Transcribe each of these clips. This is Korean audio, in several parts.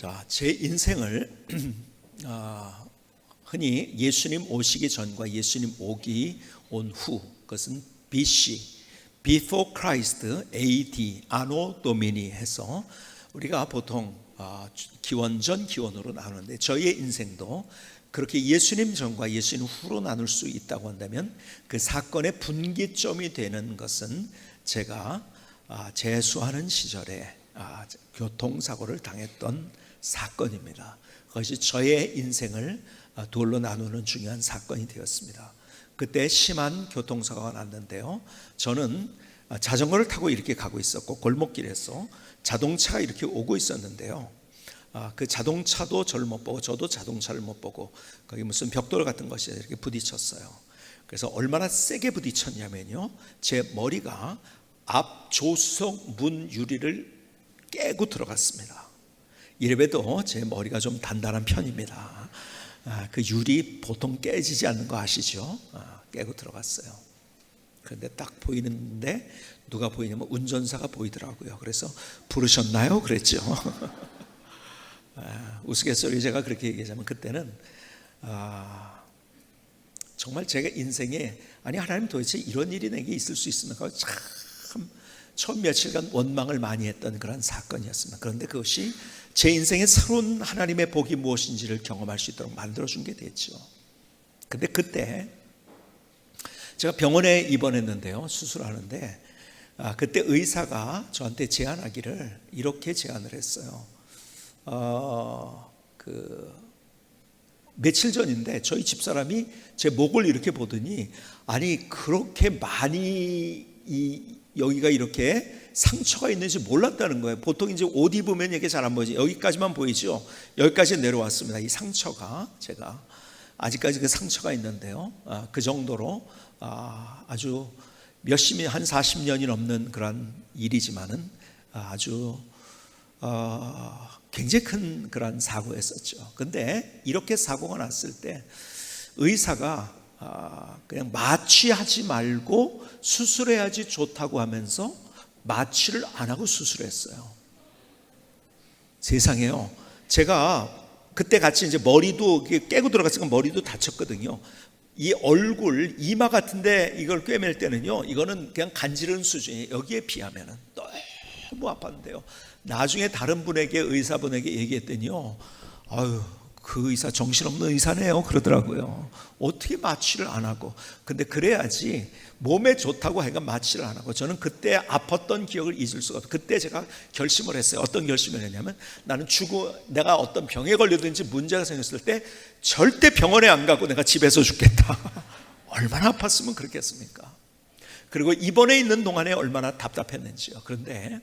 자, 제 인생을 흔히 예수님 오시기 전과 예수님 오기 온 후, 그것은 BC, Before Christ, AD, Anno Domini 해서 우리가 보통 기원전, 기원으로 나누는데 저희의 인생도 그렇게 예수님 전과 예수님 후로 나눌 수 있다고 한다면 그 사건의 분기점이 되는 것은 제가 재수하는 시절에 교통사고를 당했던 사건입니다. 그것이 저의 인생을 둘로 나누는 중요한 사건이 되었습니다. 그때 심한 교통사고가 났는데요, 저는 자전거를 타고 이렇게 가고 있었고 골목길에서 자동차가 이렇게 오고 있었는데요, 그 자동차도 저를 못 보고 저도 자동차를 못 보고 거기 무슨 벽돌 같은 것이 이렇게 부딪혔어요. 그래서 얼마나 세게 부딪혔냐면요, 제 머리가 앞 조수석 문 유리를 깨고 들어갔습니다. 이래봬도 제 머리가 좀 단단한 편입니다. 그 유리 보통 깨지지 않는 거 아시죠? 깨고 들어갔어요. 그런데 딱 보이는데 누가 보이냐면 운전사가 보이더라고요. 그래서 부르셨나요? 그랬죠. 우스갯소리 제가 그렇게 얘기하자면 그때는 정말 제가 인생에 하나님 도대체 이런 일이 내게 있을 수 있습니까? 참 처음 며칠간 원망을 많이 했던 그런 사건이었습니다. 그런데 그것이 제 인생의 새로운 하나님의 복이 무엇인지를 경험할 수 있도록 만들어준 게 됐죠. 근데 그때 제가 병원에 입원했는데요, 수술하는데 그때 의사가 저한테 제안하기를 이렇게 제안을 했어요. 며칠 전인데 저희 집사람이 제 목을 이렇게 보더니 그렇게 많이 여기가 이렇게 상처가 있는지 몰랐다는 거예요. 보통 이제 옷 입으면 이게 잘 안 보이죠. 여기까지만 보이죠. 여기까지 내려왔습니다. 이 상처가 제가 아직까지 그 상처가 있는데요, 그 정도로 아주 몇십년, 한 40년이 넘는 그런 일이지만은 아주 굉장히 큰 그런 사고였었죠. 근데 이렇게 사고가 났을 때 의사가 그냥 마취하지 말고 수술해야지 좋다고 하면서 마취를 안 하고 수술했어요. 세상에요. 제가 그때 같이 이제 머리도 깨고 들어갔으니까 머리도 다쳤거든요. 이 얼굴, 이마 같은데 이걸 꿰맬 때는요, 이거는 그냥 간지르는 수준이에요. 여기에 비하면은 너무 아팠는데요. 나중에 다른 분에게, 의사분에게 얘기했더니요, 그 의사 정신없는 의사네요 그러더라고요. 어떻게 마취를 안 하고. 근데 그래야지 몸에 좋다고 하니까 마취를 안 하고. 저는 그때 아팠던 기억을 잊을 수가 없어요. 그때 제가 결심을 했어요. 어떤 결심을 했냐면 나는 내가 어떤 병에 걸리든지 문제가 생겼을 때 절대 병원에 안 가고 내가 집에서 죽겠다. 얼마나 아팠으면 그렇겠습니까? 그리고 입원해 있는 동안에 얼마나 답답했는지요. 그런데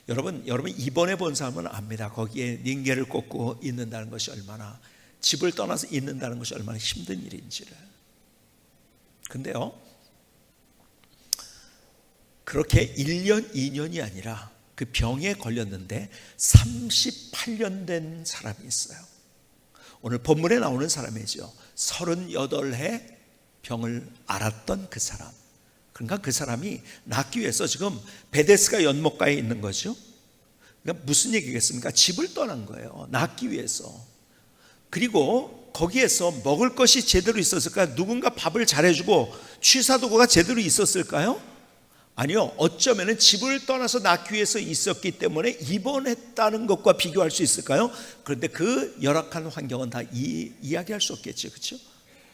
여러분 입원해 본 사람은 압니다. 거기에 링겔을 꽂고 있는다는 것이 얼마나, 집을 떠나서 있는다는 것이 얼마나 힘든 일인지를. 근데요, 그렇게 1년, 2년이 아니라 그 병에 걸렸는데 38년 된 사람이 있어요. 오늘 본문에 나오는 사람이죠. 38해 병을 앓았던 그 사람. 그러니까 그 사람이 낫기 위해서 지금 베데스가 연못가에 있는 거죠. 그러니까 무슨 얘기겠습니까? 집을 떠난 거예요, 낫기 위해서. 그리고 거기에서 먹을 것이 제대로 있었을까요? 누군가 밥을 잘해주고 취사도구가 제대로 있었을까요? 아니요. 어쩌면 집을 떠나서 낫기 위해서 있었기 때문에 입원했다는 것과 비교할 수 있을까요? 그런데 그 열악한 환경은 다 이야기할 수 없겠죠, 그렇죠?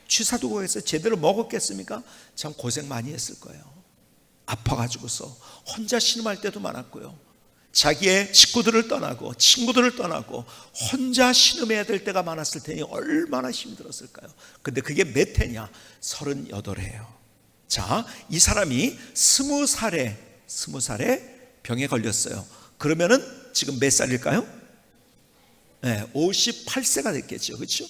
취사도구에서 제대로 먹었겠습니까? 참 고생 많이 했을 거예요. 아파가지고서 혼자 신음할 때도 많았고요, 자기의 식구들을 떠나고 친구들을 떠나고 혼자 신음해야 될 때가 많았을 테니 얼마나 힘들었을까요? 근데 그게 몇 해냐? 38해예요. 자, 이 사람이 20살에 병에 걸렸어요. 그러면은 지금 몇 살일까요? 네, 58세가 됐겠죠, 그렇죠?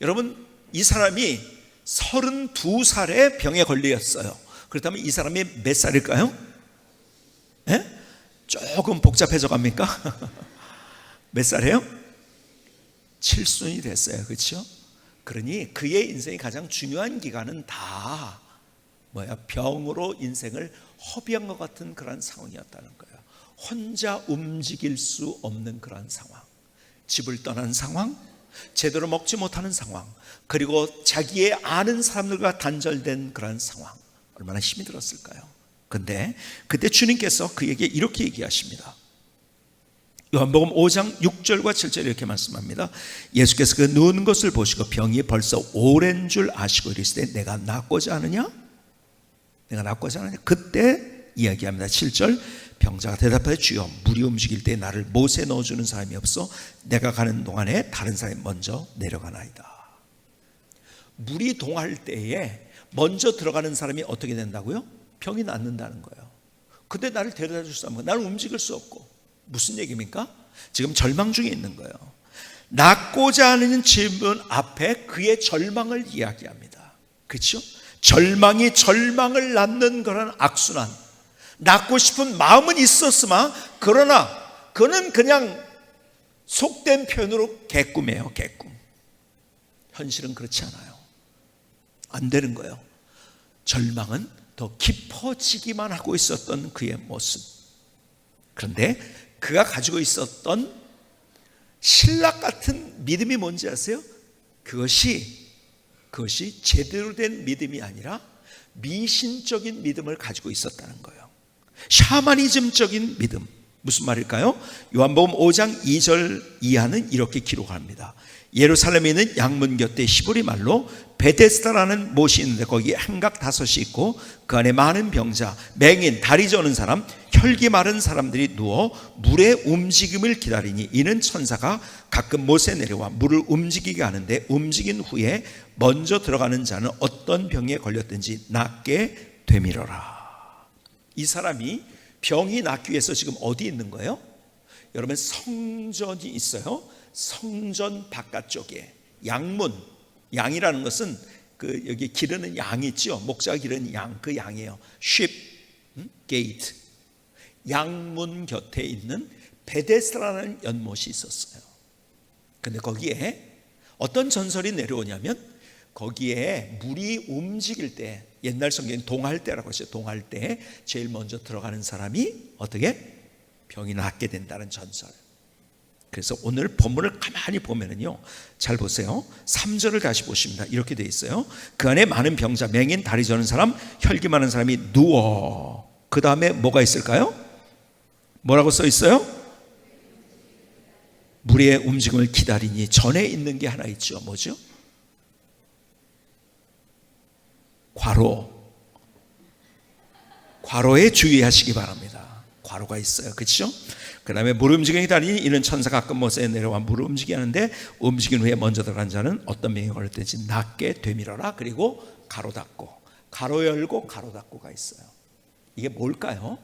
여러분, 이 사람이 32살에 병에 걸렸어요. 그렇다면 이 사람이 몇 살일까요? 네? 조금 복잡해져 갑니까? 몇 살이에요? 7순이 됐어요, 그렇죠? 그러니 그의 인생이 가장 중요한 기간은 다 병으로 인생을 허비한 것 같은 그런 상황이었다는 거예요. 혼자 움직일 수 없는 그런 상황. 집을 떠난 상황, 제대로 먹지 못하는 상황, 그리고 자기의 아는 사람들과 단절된 그런 상황, 얼마나 힘이 들었을까요? 근데 그때 주님께서 그에게 이렇게 얘기하십니다. 요한복음 5장 6절과 7절 이렇게 말씀합니다. 예수께서 그 누운 것을 보시고 병이 벌써 오랜 줄 아시고 이르시되 내가 낫고자 하느냐? 내가 낫고자 하느냐? 그때 이야기합니다. 7절, 병자가 대답하여 주여 물이 움직일 때 나를 못에 넣어주는 사람이 없어 내가 가는 동안에 다른 사람이 먼저 내려가나이다. 물이 동할 때에 먼저 들어가는 사람이 어떻게 된다고요? 병이 낫는다는 거예요. 근데 나를 데려다 줄 수 없는 거예요. 나는 움직일 수 없고. 무슨 얘기입니까? 지금 절망 중에 있는 거예요. 낫고자 하는 질문 앞에 그의 절망을 이야기합니다. 그렇죠? 절망이 절망을 낳는 그런 악순환. 낫고 싶은 마음은 있었으나 그러나 그는 그냥 속된 표현으로 개꿈이에요. 개꿈. 현실은 그렇지 않아요. 안 되는 거예요. 절망은 더 깊어지기만 하고 있었던 그의 모습. 그런데 그가 가지고 있었던 신락 같은 믿음이 뭔지 아세요? 그것이 제대로 된 믿음이 아니라 미신적인 믿음을 가지고 있었다는 거예요. 샤머니즘적인 믿음. 무슨 말일까요? 요한복음 5장 2절 이하는 이렇게 기록합니다. 예루살렘에 있는 양문 곁에 히브리 말로 베데스다라는 못이 있는데 거기에 한각 5이 있고 그 안에 많은 병자, 맹인, 다리 저는 사람, 혈기 마른 사람들이 누워 물의 움직임을 기다리니 이는 천사가 가끔 못에 내려와 물을 움직이게 하는데 움직인 후에 먼저 들어가는 자는 어떤 병에 걸렸든지 낫게 되밀어라. 이 사람이 병이 낫기 위해서 지금 어디 있는 거예요? 여러분 성전이 있어요. 성전 바깥쪽에 양문, 양이라는 것은 그 여기 기르는 양이 있죠. 목자가 기르는 양, 그 양이에요. sheep gate. 양문 곁에 있는 베데스다라는 연못이 있었어요. 근데 거기에 어떤 전설이 내려오냐면 거기에 물이 움직일 때, 옛날 성경에 동할 때라고 하죠. 동할 때 제일 먼저 들어가는 사람이 어떻게? 병이 낫게 된다는 전설. 그래서 오늘 본문을 가만히 보면은요, 잘 보세요. 3절을 다시 보십니다. 이렇게 돼 있어요. 그 안에 많은 병자, 맹인, 다리 저는 사람, 혈기 많은 사람이 누워. 그 다음에 뭐가 있을까요? 뭐라고 써 있어요? 물의 움직임을 기다리니 전에 있는 게 하나 있죠. 뭐죠? 과로에 주의하시기 바랍니다. 과로가 있어요. 그렇죠? 그 다음에 물 움직임이 기다리니 이는 천사가 가끔 못에 내려와 물을 움직이게 하는데 움직인 후에 먼저 들어간 자는 어떤 병에 걸렸든지 낫게 되밀어라. 그리고 가로 닫고, 가로 열고 가로 닫고가 있어요. 이게 뭘까요?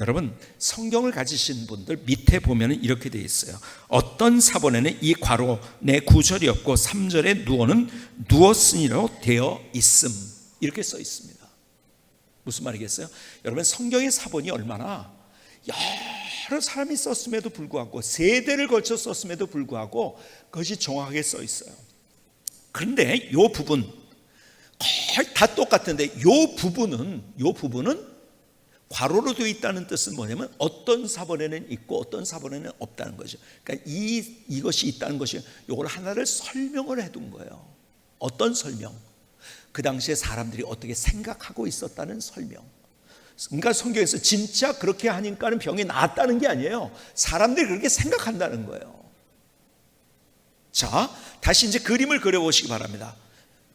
여러분 성경을 가지신 분들 밑에 보면 이렇게 되어 있어요. 어떤 사본에는 이 괄호 내 9절이 없고 3절에 누워는 누웠으니로 되어 있음 이렇게 써 있습니다. 무슨 말이겠어요? 여러분 성경의 사본이 얼마나 여러 사람이 썼음에도 불구하고 세대를 걸쳐 썼음에도 불구하고 그것이 정확하게 써 있어요. 그런데 이 부분 거의 다 똑같은데 이 부분은 괄호로 되어 있다는 뜻은 뭐냐면 어떤 사본에는 있고 어떤 사본에는 없다는 거죠. 그러니까 이것이 있다는 것이 이걸 하나를 설명을 해둔 거예요. 어떤 설명? 그 당시에 사람들이 어떻게 생각하고 있었다는 설명. 그러니까 성경에서 진짜 그렇게 하니까는 병이 나았다는 게 아니에요. 사람들이 그렇게 생각한다는 거예요. 자, 다시 이제 그림을 그려보시기 바랍니다.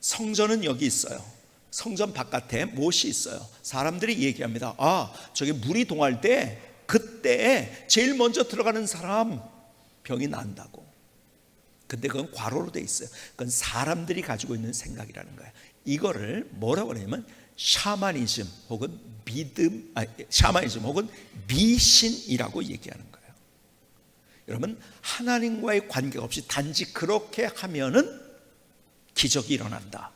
성전은 여기 있어요. 성전 바깥에 못이 있어요. 사람들이 얘기합니다. 아, 저기 물이 동할 때 그때 제일 먼저 들어가는 사람 병이 난다고. 근데 그건 괄호로 돼 있어요. 그건 사람들이 가지고 있는 생각이라는 거예요. 이거를 뭐라고 하냐면 샤머니즘 혹은 샤머니즘 혹은 미신이라고 얘기하는 거예요. 여러분 하나님과의 관계가 없이 단지 그렇게 하면은 기적이 일어난다.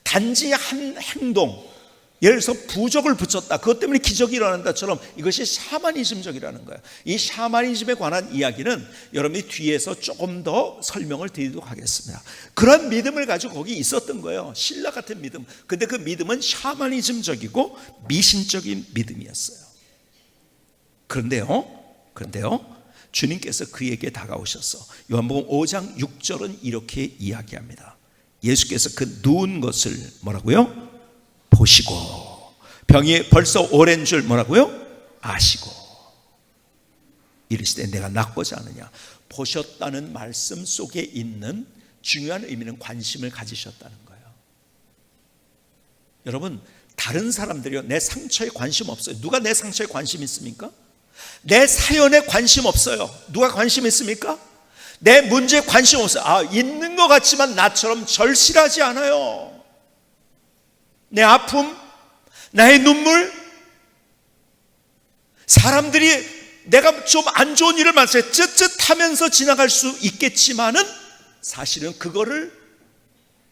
단지 한 행동, 예를 들어서 부적을 붙였다, 그것 때문에 기적이 일어난다처럼 이것이 샤머니즘적이라는 거예요. 이 샤머니즘에 관한 이야기는 여러분이 뒤에서 조금 더 설명을 드리도록 하겠습니다. 그런 믿음을 가지고 거기 있었던 거예요. 신라 같은 믿음. 근데 그 믿음은 샤머니즘적이고 미신적인 믿음이었어요. 그런데요 주님께서 그에게 다가오셔서 요한복음 5장 6절은 이렇게 이야기합니다. 예수께서 그 누운 것을 뭐라고요? 보시고 병이 벌써 오랜 줄 뭐라고요? 아시고 이르시되 내가 낫고자 하느냐. 보셨다는 말씀 속에 있는 중요한 의미는 관심을 가지셨다는 거예요. 여러분, 다른 사람들이요, 내 상처에 관심 없어요. 누가 내 상처에 관심 있습니까? 내 사연에 관심 없어요. 누가 관심 있습니까? 내 문제에 관심 없어요. 있는 것 같지만 나처럼 절실하지 않아요. 내 아픔, 나의 눈물, 사람들이 내가 좀 안 좋은 일을 만났어요. 쯧쯧하면서 지나갈 수 있겠지만은 사실은 그거를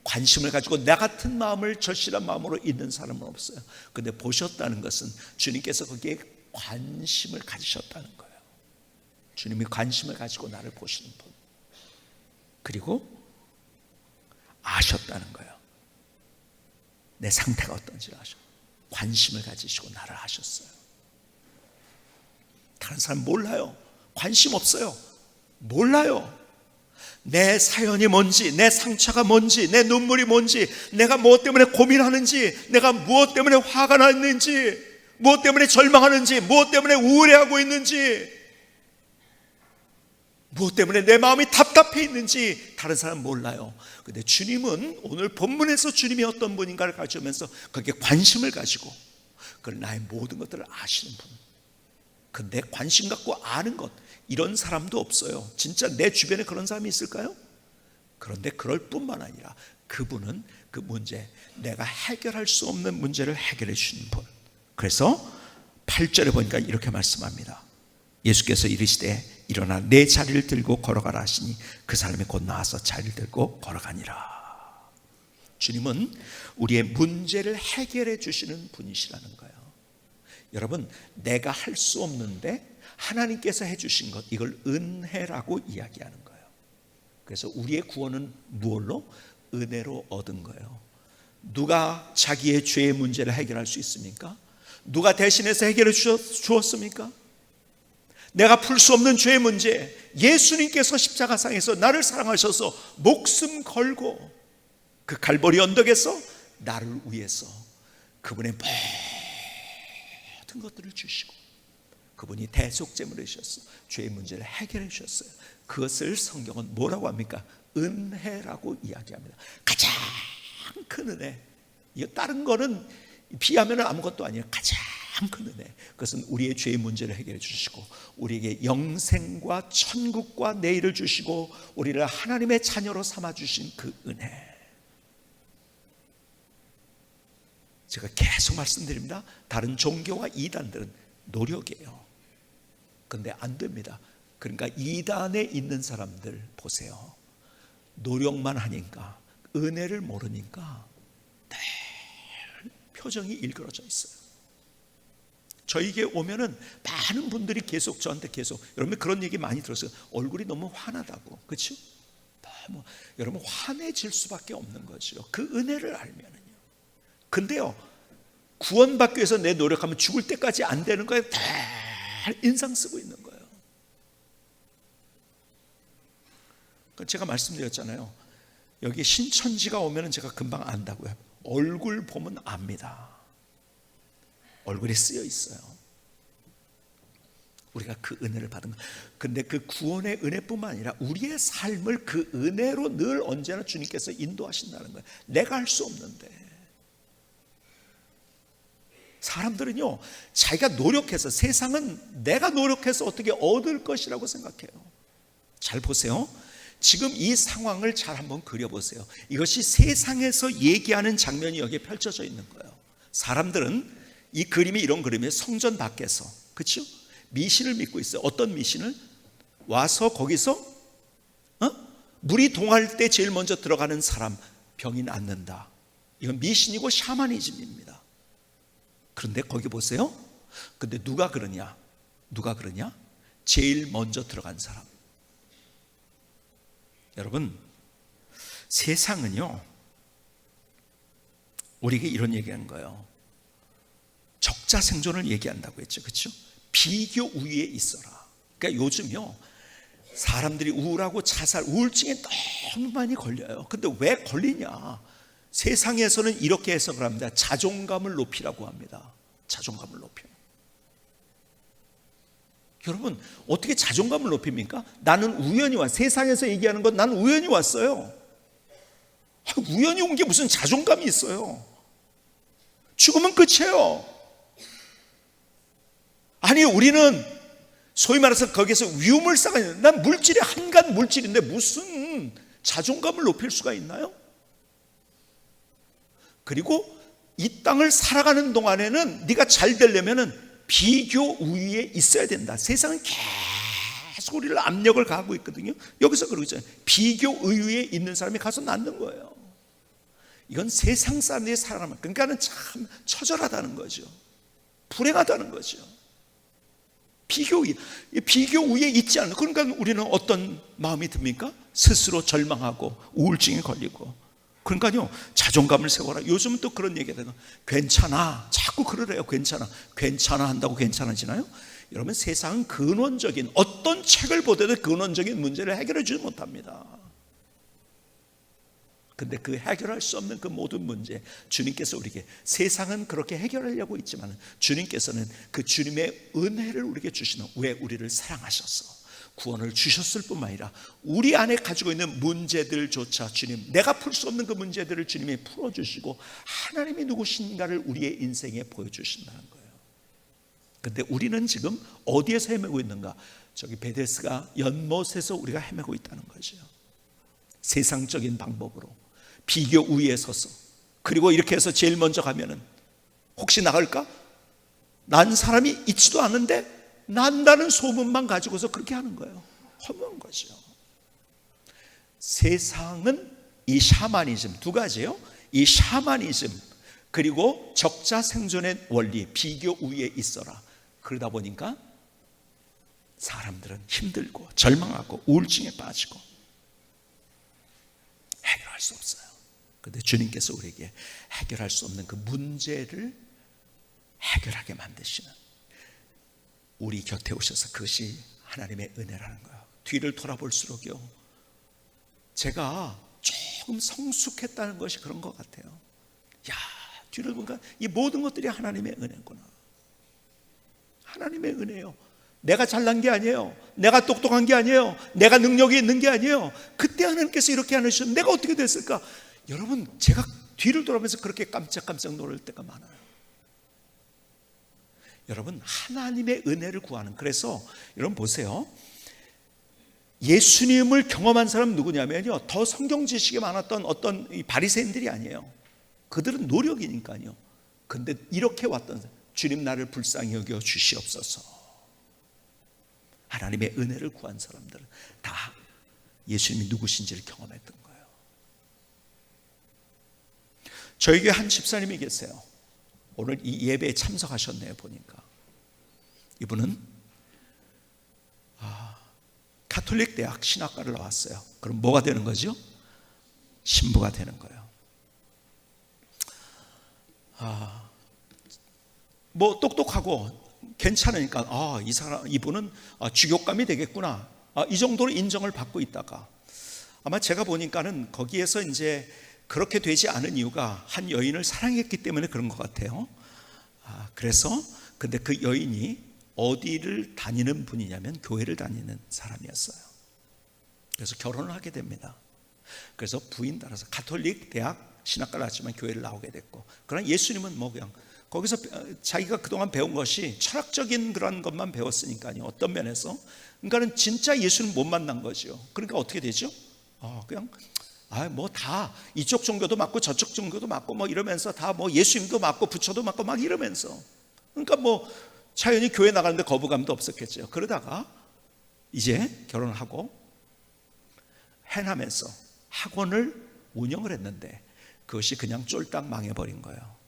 관심을 가지고 나 같은 마음을 절실한 마음으로 있는 사람은 없어요. 그런데 보셨다는 것은 주님께서 거기에 관심을 가지셨다는 거예요. 주님이 관심을 가지고 나를 보시는 분, 그리고 아셨다는 거예요. 내 상태가 어떤지를 아셨어요. 관심을 가지시고 나를 아셨어요. 다른 사람 몰라요. 관심 없어요. 몰라요. 내 사연이 뭔지, 내 상처가 뭔지, 내 눈물이 뭔지, 내가 무엇 때문에 고민하는지, 내가 무엇 때문에 화가 났는지, 무엇 때문에 절망하는지, 무엇 때문에 우울해하고 있는지, 무엇 때문에 내 마음이 답답해 있는지 다른 사람은 몰라요. 그런데 주님은 오늘 본문에서 주님이 어떤 분인가를 가르치면서 거기에 관심을 가지고 그걸 나의 모든 것들을 아시는 분, 근데 관심 갖고 아는 것, 이런 사람도 없어요. 진짜 내 주변에 그런 사람이 있을까요? 그런데 그럴 뿐만 아니라 그분은 그 문제, 내가 해결할 수 없는 문제를 해결해 주시는 분. 그래서 8절에 보니까 이렇게 말씀합니다. 예수께서 이르시되 일어나 내 자리를 들고 걸어가라 하시니 그 사람이 곧 나와서 자리를 들고 걸어가니라. 주님은 우리의 문제를 해결해 주시는 분이시라는 거예요. 여러분, 내가 할 수 없는데 하나님께서 해주신 것, 이걸 은혜라고 이야기하는 거예요. 그래서 우리의 구원은 무엇로? 은혜로 얻은 거예요. 누가 자기의 죄의 문제를 해결할 수 있습니까? 누가 대신해서 해결해 주었습니까? 내가 풀 수 없는 죄의 문제, 예수님께서 십자가상에서 나를 사랑하셔서 목숨 걸고 그 갈보리 언덕에서 나를 위해서 그분의 모든 것들을 주시고 그분이 대속제물을 주셔서 죄의 문제를 해결해 주셨어요. 그것을 성경은 뭐라고 합니까? 은혜라고 이야기합니다. 가장 큰 은혜. 이거 다른 거는 비하면 아무것도 아니에요. 가장 큰 은혜. 그것은 우리의 죄의 문제를 해결해 주시고 우리에게 영생과 천국과 내일을 주시고 우리를 하나님의 자녀로 삼아 주신 그 은혜. 제가 계속 말씀드립니다. 다른 종교와 이단들은 노력이에요. 그런데 안 됩니다. 그러니까 이단에 있는 사람들 보세요. 노력만 하니까, 은혜를 모르니까 늘 표정이 일그러져 있어요. 저에게 오면은 많은 분들이 계속 저한테 여러분 그런 얘기 많이 들었어요. 얼굴이 너무 환하다고. 그렇죠? 너무 여러분 환해질 수밖에 없는 거죠. 그 은혜를 알면은요. 근데요, 구원받기 위해서 내 노력하면 죽을 때까지 안 되는 거예요. 다 인상 쓰고 있는 거예요. 제가 말씀드렸잖아요. 여기 신천지가 오면은 제가 금방 안다고요. 얼굴 보면 압니다. 얼굴에 쓰여 있어요. 우리가 그 은혜를 받은 거. 근데 그 구원의 은혜뿐만 아니라 우리의 삶을 그 은혜로 늘 언제나 주님께서 인도하신다는 거예요. 내가 할 수 없는데. 사람들은요, 자기가 노력해서, 세상은 내가 노력해서 어떻게 얻을 것이라고 생각해요. 잘 보세요. 지금 이 상황을 잘 한번 그려보세요. 이것이 세상에서 얘기하는 장면이 여기에 펼쳐져 있는 거예요. 사람들은 이 그림이 이런 그림이에요. 성전 밖에서, 그렇죠? 미신을 믿고 있어요. 어떤 미신을? 와서 거기서 물이 동할 때 제일 먼저 들어가는 사람 병이 낫는다. 이건 미신이고 샤머니즘입니다. 그런데 거기 보세요. 근데 누가 그러냐? 제일 먼저 들어간 사람. 여러분, 세상은요, 우리에게 이런 얘기한 거예요. 적자 생존을 얘기한다고 했죠. 그렇죠? 비교 우위에 있어라. 그러니까 요즘요 사람들이 우울하고 자살, 우울증에 너무 많이 걸려요. 근데 왜 걸리냐? 세상에서는 이렇게 해석을 합니다. 자존감을 높이라고 합니다. 자존감을 높여. 여러분 어떻게 자존감을 높입니까? 나는 우연히 왔어요. 세상에서 얘기하는 건 나는 우연히 왔어요. 우연히 온 게 무슨 자존감이 있어요? 죽으면 끝이에요. 아니 우리는 소위 말해서 거기서 위험을 쌓아야 돼. 난 물질이 한간 물질인데 무슨 자존감을 높일 수가 있나요? 그리고 이 땅을 살아가는 동안에는 네가 잘 되려면은 비교 우위에 있어야 된다. 세상은 계속 우리를 압력을 가하고 있거든요. 여기서 그러고 있잖아요. 비교 우위에 있는 사람이 가서 낳는 거예요. 이건 세상 사람들이 살아가면, 그러니까는 참 처절하다는 거죠. 불행하다는 거죠. 비교 우위에 있지 않는. 그러니까 우리는 어떤 마음이 듭니까? 스스로 절망하고 우울증에 걸리고. 그러니까요 자존감을 세워라. 요즘은 또 그런 얘기가 돼요. 괜찮아, 자꾸 그러래요. 괜찮아 한다고 괜찮아지나요? 여러분 세상은 근원적인, 어떤 책을 보더라도 근원적인 문제를 해결해 주지 못합니다. 근데 그 해결할 수 없는 그 모든 문제, 주님께서 우리에게, 세상은 그렇게 해결하려고 있지만 주님께서는 그 주님의 은혜를 우리에게 주시는, 왜 우리를 사랑하셔서 구원을 주셨을 뿐만 아니라 우리 안에 가지고 있는 문제들조차 주님, 내가 풀 수 없는 그 문제들을 주님이 풀어주시고 하나님이 누구신가를 우리의 인생에 보여주신다는 거예요. 근데 우리는 지금 어디에서 헤매고 있는가? 저기 베데스가 연못에서 우리가 헤매고 있다는 거죠. 세상적인 방법으로 비교 우위에 서서, 그리고 이렇게 해서 제일 먼저 가면은 혹시 나갈까? 난 사람이 있지도 않은데 난다는 소문만 가지고서 그렇게 하는 거예요. 허무한 거죠. 세상은 이 샤머니즘 두 가지예요. 이 샤머니즘 그리고 적자 생존의 원리, 비교 우위에 있어라. 그러다 보니까 사람들은 힘들고 절망하고 우울증에 빠지고 해결할 수 없어요. 그런데 주님께서 우리에게 해결할 수 없는 그 문제를 해결하게 만드시는, 우리 곁에 오셔서, 그것이 하나님의 은혜라는 거예요. 뒤를 돌아볼수록요 제가 조금 성숙했다는 것이 그런 것 같아요. 야, 뒤를 보니까 이 모든 것들이 하나님의 은혜구나. 하나님의 은혜요. 내가 잘난 게 아니에요. 내가 똑똑한 게 아니에요. 내가 능력이 있는 게 아니에요. 그때 하나님께서 이렇게 하시면 내가 어떻게 됐을까? 여러분 제가 뒤를 돌아보면서 그렇게 깜짝깜짝 놀랄 때가 많아요. 여러분 하나님의 은혜를 구하는, 그래서 여러분 보세요. 예수님을 경험한 사람 누구냐면요, 더 성경 지식이 많았던 어떤 이 바리새인들이 아니에요. 그들은 노력이니까요. 근데 이렇게 왔던, 주님 나를 불쌍히 여겨 주시옵소서. 하나님의 은혜를 구한 사람들은 다 예수님이 누구신지를 경험했던 거예요. 저희 교회 한 집사님이 계세요. 오늘 이 예배에 참석하셨네요. 보니까 이분은 가톨릭 대학 신학과를 나왔어요. 그럼 뭐가 되는 거죠? 신부가 되는 거예요. 뭐 똑똑하고 괜찮으니까 이분은 주교감이 되겠구나, 이 정도로 인정을 받고 있다가, 아마 제가 보니까는 거기에서 이제 그렇게 되지 않은 이유가 한 여인을 사랑했기 때문에 그런 것 같아요. 그래서 근데 그 여인이 어디를 다니는 분이냐면 교회를 다니는 사람이었어요. 그래서 결혼을 하게 됩니다. 그래서 부인 따라서 가톨릭 대학 신학과를 나왔지만 교회를 나오게 됐고, 그러나 예수님은 뭐 그냥 거기서 자기가 그동안 배운 것이 철학적인 그런 것만 배웠으니까요. 어떤 면에서 그러니까는 진짜 예수는 못 만난 거죠. 그러니까 어떻게 되죠? 그냥 뭐 다 이쪽 종교도 맞고 저쪽 종교도 맞고 뭐 이러면서 다 뭐 예수님도 맞고 부처도 맞고 막 이러면서, 그러니까 뭐 자연히 교회 나가는데 거부감도 없었겠죠. 그러다가 이제 결혼을 하고 해남에서 학원을 운영을 했는데 그것이 그냥 쫄딱 망해버린 거예요.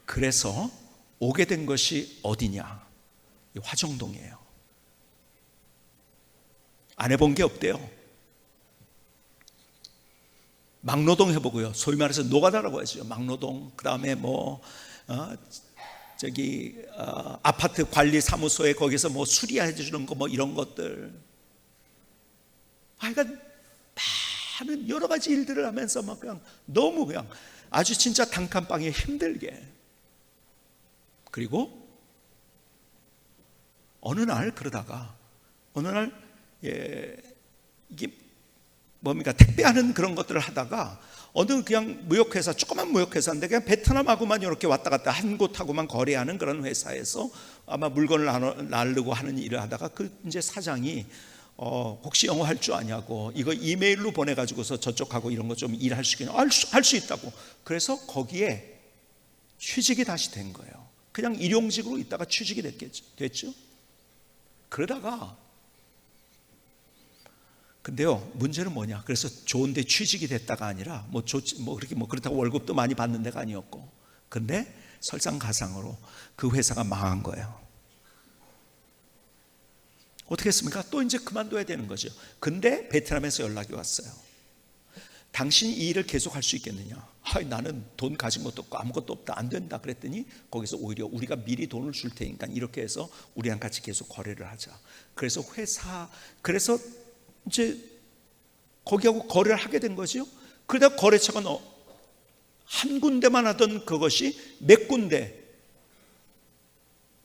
그래서 오게 된 것이 어디냐? 화정동이에요. 안 해본 게 없대요. 막노동 해보고요. 소위 말해서 노가다라고 하죠. 막노동, 그 다음에 뭐 아파트 관리 사무소에 거기서 뭐 수리해 주는 거 뭐 이런 것들, 하여간 많은 여러 가지 일들을 하면서 막 그냥 너무 그냥 아주 진짜 단칸방에 힘들게. 그리고 어느 날 그러다가 이게 뭡니까, 택배하는 그런 것들을 하다가 어느 그냥 무역회사, 조그만 무역회사인데 그냥 베트남하고만 이렇게 왔다 갔다 한 곳하고만 거래하는 그런 회사에서 아마 물건을 나르고 하는 일을 하다가 그 이제 사장이 혹시 영어 할 줄 아냐고, 이거 이메일로 보내가지고서 저쪽하고 이런 거 좀 일할 수 있겠냐, 할 수 있다고. 그래서 거기에 취직이 다시 된 거예요. 그냥 일용직으로 있다가 취직이 됐죠. 그러다가 근데요, 문제는 뭐냐? 그래서 좋은데 취직이 됐다가 아니라 그렇다고 월급도 많이 받는 데가 아니었고, 근데 설상가상으로 그 회사가 망한 거예요. 어떻게 했습니까? 또 이제 그만둬야 되는 거죠. 근데 베트남에서 연락이 왔어요. 당신이 이 일을 계속 할 수 있겠느냐? 나는 돈 가진 것도 없고 아무것도 없다, 안 된다 그랬더니 거기서 오히려 우리가 미리 돈을 줄 테니까 이렇게 해서 우리랑 같이 계속 거래를 하자. 그래서 그래서 이제 거기하고 거래를 하게 된 거죠. 그러다 거래처가 한 군데만 하던 그것이 몇 군데,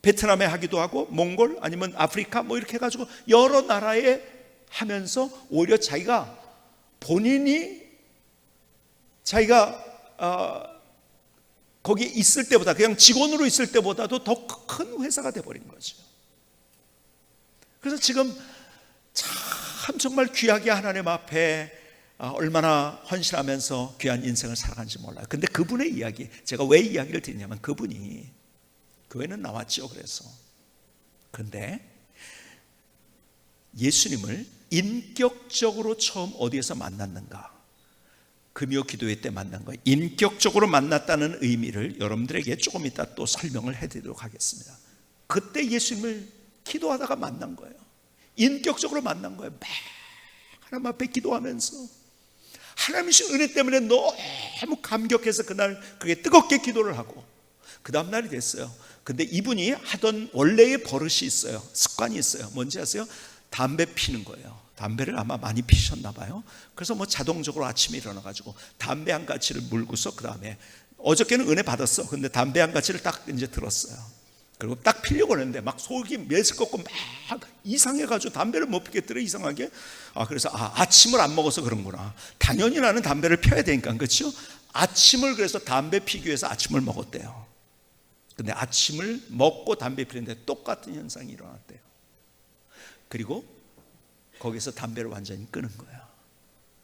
베트남에 하기도 하고 몽골 아니면 아프리카 뭐 이렇게 해가지고 여러 나라에 하면서 오히려 본인이 거기에 있을 때보다, 그냥 직원으로 있을 때보다도 더 큰 회사가 돼버린 거죠. 그래서 지금 참 정말 귀하게 하나님 앞에 얼마나 헌신하면서 귀한 인생을 살아간지 몰라요. 근데 그분의 이야기, 제가 왜 이야기를 드리냐면 그분이 교회는 나왔죠. 그런데 예수님을 인격적으로 처음 어디에서 만났는가? 금요 기도회 때 만난 거예요. 인격적으로 만났다는 의미를 여러분들에게 조금 이따 또 설명을 해드리도록 하겠습니다. 그때 예수님을 기도하다가 만난 거예요. 인격적으로 만난 거예요. 막 하나님 앞에 기도하면서 하나님이신 은혜 때문에 너무 감격해서 그날 그게 뜨겁게 기도를 하고, 그 다음 날이 됐어요. 근데 이분이 하던 원래의 버릇이 있어요. 습관이 있어요. 뭔지 아세요? 담배 피는 거예요. 담배를 아마 많이 피셨나 봐요. 그래서 자동적으로 아침에 일어나가지고 담배 한 가지를 물고서 그 다음에 어저께는 은혜 받았어. 근데 담배 한 가지를 딱 이제 들었어요. 그리고 딱 피려고 하는데 막 속이 메스껍고 막 이상해가지고 담배를 못 피겠더래, 이상하게. 그래서 아침을 안 먹어서 그런구나. 당연히 나는 담배를 펴야 되니까, 그렇죠? 아침을, 그래서 담배 피기 위해서 아침을 먹었대요. 근데 아침을 먹고 담배 피는데 똑같은 현상이 일어났대요. 그리고 거기서 담배를 완전히 끊은 거야.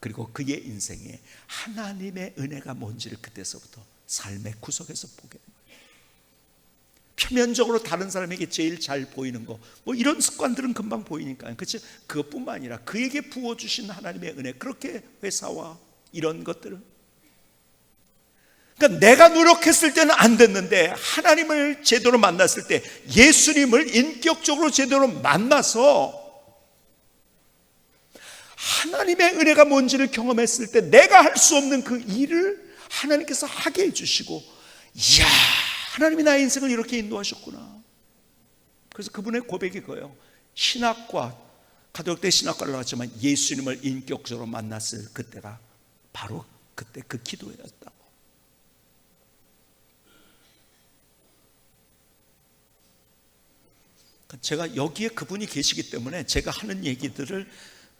그리고 그의 인생에 하나님의 은혜가 뭔지를 그때서부터 삶의 구석에서 보게 된 거예요. 표면적으로 다른 사람에게 제일 잘 보이는 거, 뭐 이런 습관들은 금방 보이니까, 그렇죠? 그것뿐만 아니라 그에게 부어주신 하나님의 은혜, 그렇게 회사와 이런 것들을, 그러니까 내가 노력했을 때는 안 됐는데 하나님을 제대로 만났을 때, 예수님을 인격적으로 제대로 만나서 하나님의 은혜가 뭔지를 경험했을 때 내가 할 수 없는 그 일을 하나님께서 하게 해주시고, 이야, 하나님이 나의 인생을 이렇게 인도하셨구나. 그래서 그분의 고백이 그거예요. 신학과, 가톨릭대 신학과를 나왔지만 예수님을 인격적으로 만났을 그때가 바로 그때 그 기도였다고. 제가 여기에 그분이 계시기 때문에 제가 하는 얘기들을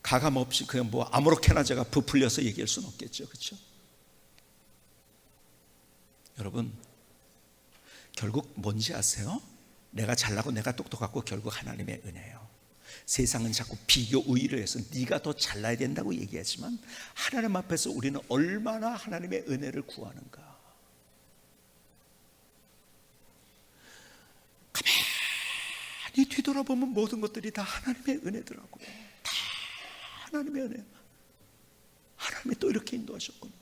가감없이 그냥 아무렇게나 제가 부풀려서 얘기할 수는 없겠죠, 그렇죠? 여러분, 결국 뭔지 아세요? 내가 잘나고 내가 똑똑하고 결국 하나님의 은혜예요. 세상은 자꾸 비교 우위를 해서 네가 더 잘나야 된다고 얘기하지만 하나님 앞에서 우리는 얼마나 하나님의 은혜를 구하는가. 가만히 뒤돌아보면 모든 것들이 다 하나님의 은혜더라고요. 다 하나님의 은혜. 하나님이 또 이렇게 인도하셨구나.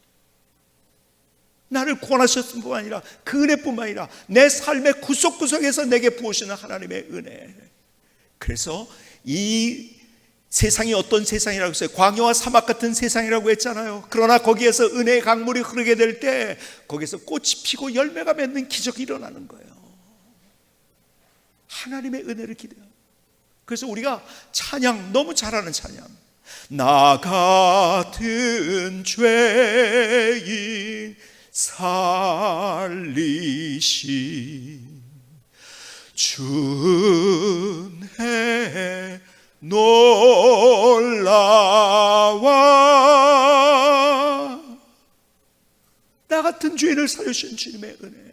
나를 구원하셨을 뿐만 아니라 그 은혜뿐만 아니라 내 삶의 구석구석에서 내게 부으시는 하나님의 은혜. 그래서 이 세상이 어떤 세상이라고 했어요? 광야와 사막 같은 세상이라고 했잖아요. 그러나 거기에서 은혜의 강물이 흐르게 될 때 거기서 꽃이 피고 열매가 맺는 기적이 일어나는 거예요. 하나님의 은혜를 기대합니다. 그래서 우리가 찬양, 너무 잘하는 찬양, 나 같은 죄인 살리신 주은혜 놀라워. 나 같은 죄인을 살려주신 주님의 은혜,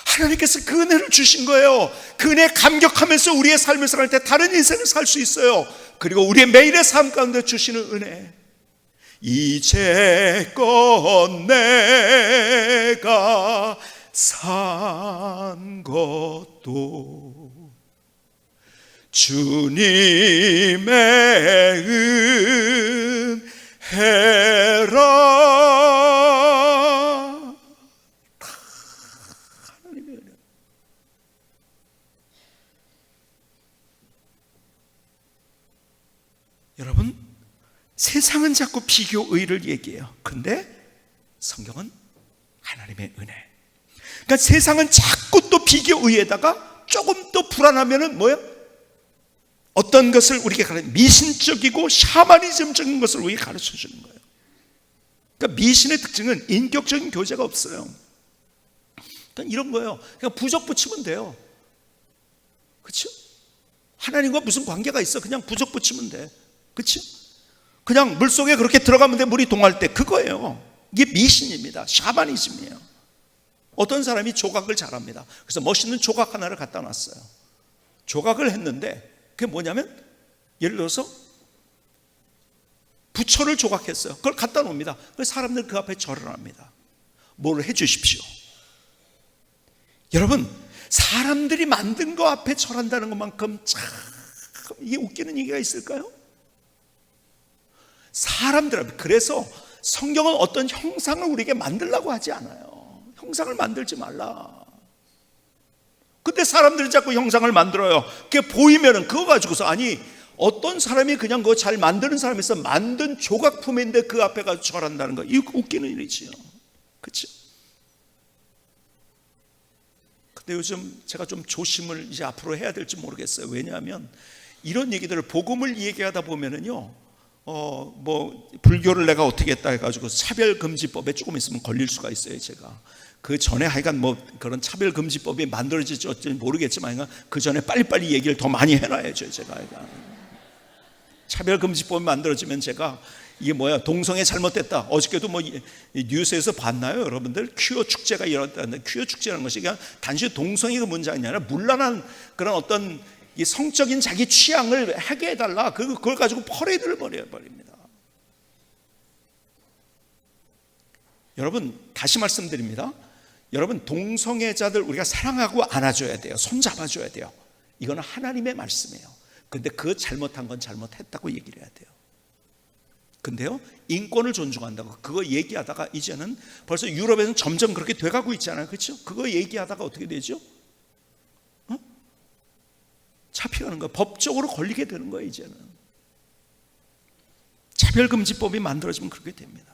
하나님께서 그 은혜를 주신 거예요. 그 은혜에 감격하면서 우리의 삶을 살 때 다른 인생을 살 수 있어요. 그리고 우리의 매일의 삶 가운데 주시는 은혜, 이제껏 내가 산 것도 주님의 은혜라. 하나님의 은혜. 여러분, 세상은 자꾸 비교의를 얘기해요. 근데 성경은 하나님의 은혜. 그러니까 세상은 자꾸 또 비교의에다가 조금 더 불안하면은 뭐예요? 어떤 것을 우리에게 미신적이고 샤머니즘적인 것을 우리에게 가르쳐 주는 거예요. 그러니까 미신의 특징은 인격적인 교제가 없어요. 그러니까 이런 거예요. 그냥 부적 붙이면 돼요. 그렇죠? 하나님과 무슨 관계가 있어? 그냥 부적 붙이면 돼. 그렇죠? 그냥 물속에 그렇게 들어가면 돼. 물이 동할 때. 그거예요. 이게 미신입니다. 샤머니즘이에요. 어떤 사람이 조각을 잘합니다. 그래서 멋있는 조각 하나를 갖다 놨어요. 조각을 했는데 그게 뭐냐면, 예를 들어서 부처를 조각했어요. 그걸 갖다 놓습니다. 그래서 사람들 그 앞에 절을 합니다. 뭘 해주십시오. 여러분, 사람들이 만든 거 앞에 절한다는 것만큼 참 이게 웃기는 얘기가 있을까요? 사람들, 그래서 성경은 어떤 형상을 우리에게 만들라고 하지 않아요. 형상을 만들지 말라. 근데 사람들이 자꾸 형상을 만들어요. 그게 보이면은 그거 가지고서, 아니 어떤 사람이 그냥 그거 잘 만드는 사람이 있어, 만든 조각품인데 그 앞에 가서 절한다는 거, 이거 웃기는 일이지요. 그렇죠? 근데 요즘 제가 좀 조심을 이제 앞으로 해야 될지 모르겠어요. 왜냐하면 이런 얘기들을, 복음을 얘기하다 보면은요, 뭐 불교를 내가 어떻게 했다 해가지고 차별금지법에 조금 있으면 걸릴 수가 있어요. 제가 그 전에 하여간 뭐 그런 차별금지법이 만들어질지 어쩔지 모르겠지만 그 전에 빨리빨리 얘기를 더 많이 해놔야죠. 제가 하여간 차별금지법이 만들어지면 제가 이게 뭐야, 동성애 잘못됐다. 어저께도 뭐 뉴스에서 봤나요, 여러분들? 퀴어 축제가 일어났다는데, 퀴어 축제라는 것이 그냥 단지 동성애가 문제가 아니라 문란한 그런 어떤 이 성적인 자기 취향을 하게 해달라, 그걸 가지고 퍼레이드를 벌여버립니다. 여러분, 다시 말씀드립니다. 여러분, 동성애자들 우리가 사랑하고 안아줘야 돼요. 손잡아줘야 돼요. 이거는 하나님의 말씀이에요. 근데 그 잘못한 건 잘못했다고 얘기를 해야 돼요. 근데요, 인권을 존중한다고 그거 얘기하다가 이제는 벌써 유럽에서는 점점 그렇게 돼가고 있잖아요. 그렇죠? 그거 얘기하다가 어떻게 되죠? 잡혀가는 거예요. 법적으로 걸리게 되는 거예요. 이제는 차별금지법이 만들어지면 그렇게 됩니다.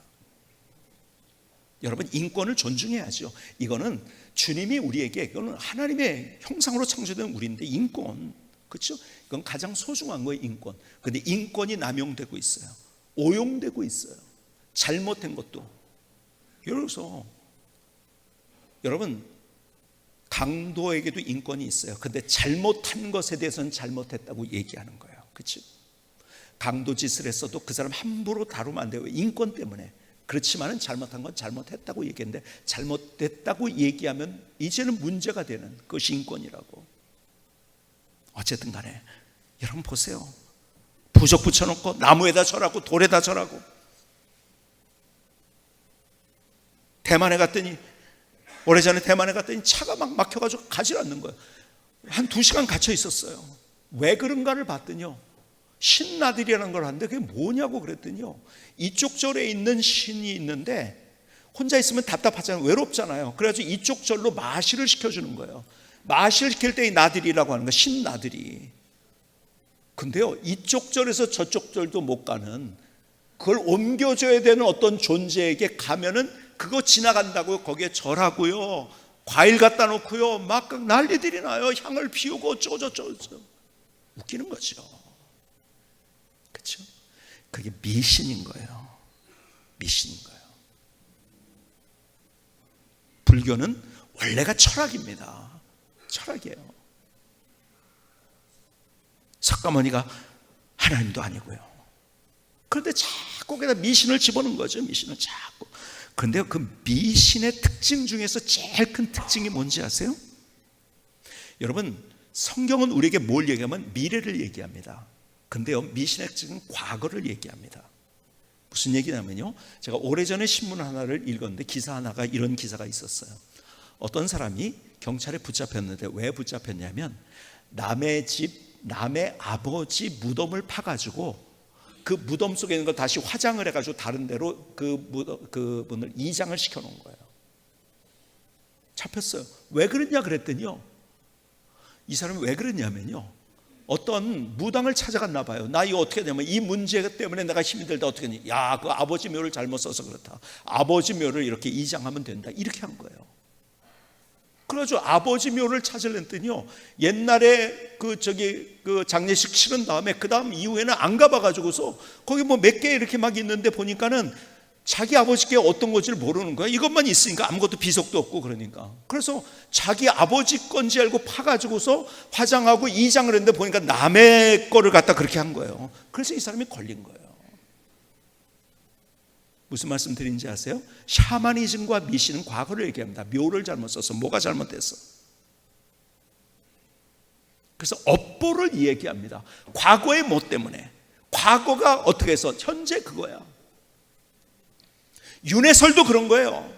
여러분, 인권을 존중해야죠. 이거는 주님이 우리에게, 이거는 하나님의 형상으로 창조된 우리인데, 인권, 그렇죠? 이건 가장 소중한 거예요. 인권. 근데 인권이 남용되고 있어요. 오용되고 있어요. 잘못된 것도. 예를 들어서 여러분, 강도에게도 인권이 있어요. 근데 잘못한 것에 대해서는 잘못했다고 얘기하는 거예요. 그렇죠? 강도 짓을 했어도 그 사람 함부로 다루면 안 돼요. 인권 때문에. 그렇지만은 잘못한 건 잘못했다고 얘기했는데, 잘못됐다고 얘기하면 이제는 문제가 되는 것이 인권이라고. 어쨌든 간에 여러분 보세요. 부적 붙여놓고 나무에다 절하고 돌에다 절하고. 대만에 갔더니, 오래전에 대만에 갔더니 차가 막 막혀가지고 가지 않는 거예요. 한 2시간 갇혀 있었어요. 왜 그런가를 봤더니요, 신나들이라는 걸 하는데 그게 뭐냐고 그랬더니요, 이쪽 절에 있는 신이 있는데 혼자 있으면 답답하잖아요. 외롭잖아요. 그래가지고 이쪽 절로 마시를 시켜주는 거예요. 마시를 시킬 때 이 나들이라고 하는 거예요. 신나들이. 근데요, 이쪽 절에서 저쪽 절도 못 가는, 그걸 옮겨줘야 되는 어떤 존재에게 가면은 그거 지나간다고 거기에 절하고요, 과일 갖다 놓고요 막 난리들이 나요. 향을 피우고 어쩌고저쩌고. 웃기는 거죠. 그렇죠? 그게 미신인 거예요. 미신인 거예요. 불교는 원래가 철학입니다. 철학이에요. 석가모니가 하나님도 아니고요. 그런데 자꾸 거기다 미신을 집어넣은 거죠. 미신을 자꾸. 그런데 그 미신의 특징 중에서 제일 큰 특징이 뭔지 아세요? 여러분, 성경은 우리에게 뭘 얘기하면 미래를 얘기합니다. 근데요, 미신의 특징은 과거를 얘기합니다. 무슨 얘기냐면요, 제가 오래전에 신문 하나를 읽었는데 기사 하나가 이런 기사가 있었어요. 어떤 사람이 경찰에 붙잡혔는데 왜 붙잡혔냐면 남의 아버지 무덤을 파가지고 그 무덤 속에 있는 걸 다시 화장을 해가지고 다른 데로 그분을 이장을 시켜놓은 거예요. 잡혔어요. 왜 그랬냐 그랬더니요, 이 사람이 왜 그랬냐면요, 어떤 무당을 찾아갔나 봐요. 나 이거 어떻게 되냐면 이 문제 때문에 내가 힘이 들다 어떻게 하니? 야, 그 아버지 묘를 잘못 써서 그렇다. 아버지 묘를 이렇게 이장하면 된다. 이렇게 한 거예요. 그래가지고 아버지 묘를 찾으려더니요, 옛날에 그 장례식 치른 다음에 그 다음 이후에는 안 가봐가지고서 거기 뭐 몇 개 이렇게 막 있는데 보니까는 자기 아버지께 어떤 건지를 모르는 거야. 이것만 있으니까 아무것도 비석도 없고 그러니까. 그래서 자기 아버지 건지 알고 파가지고서 화장하고 이장을 했는데 보니까 남의 거를 갖다 그렇게 한 거예요. 그래서 이 사람이 걸린 거예요. 무슨 말씀 드린지 아세요? 샤머니즘과 미신은 과거를 얘기합니다. 묘를 잘못 써서 뭐가 잘못됐어. 그래서 업보를 얘기합니다. 과거의 뭐 때문에. 과거가 어떻게 해서 현재 그거야. 윤회설도 그런 거예요.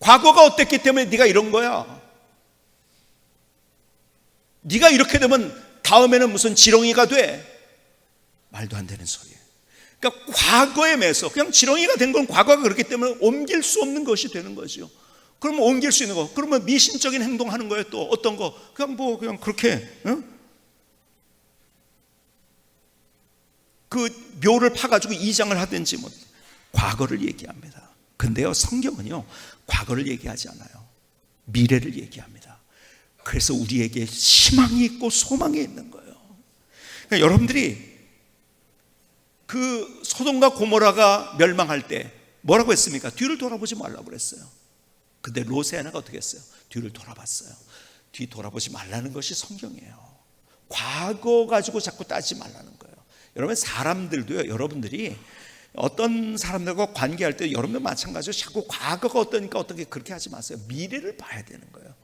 과거가 어땠기 때문에 네가 이런 거야. 네가 이렇게 되면 다음에는 무슨 지렁이가 돼. 말도 안 되는 소리예요. 그러니까 과거에 매서 그냥 지렁이가 된 건 과거가 그렇기 때문에 옮길 수 없는 것이 되는 거죠. 그러면 옮길 수 있는 거, 그러면 미신적인 행동하는 거예요. 또 어떤 거 그냥 그렇게 그 묘를 파가지고 이장을 하든지 뭐 과거를 얘기합니다. 근데요, 성경은요 과거를 얘기하지 않아요. 미래를 얘기합니다. 그래서 우리에게 희망이 있고 소망이 있는 거예요. 그러니까 여러분들이 그 소돔과 고모라가 멸망할 때 뭐라고 했습니까? 뒤를 돌아보지 말라고 그랬어요. 근데 롯세아나가 어떻게 했어요? 뒤를 돌아봤어요. 뒤 돌아보지 말라는 것이 성경이에요. 과거 가지고 자꾸 따지지 말라는 거예요. 여러분, 사람들도요, 여러분들이 어떤 사람들과 관계할 때 여러분들 마찬가지로 자꾸 과거가 어떠니까 어떻게 그렇게 하지 마세요. 미래를 봐야 되는 거예요.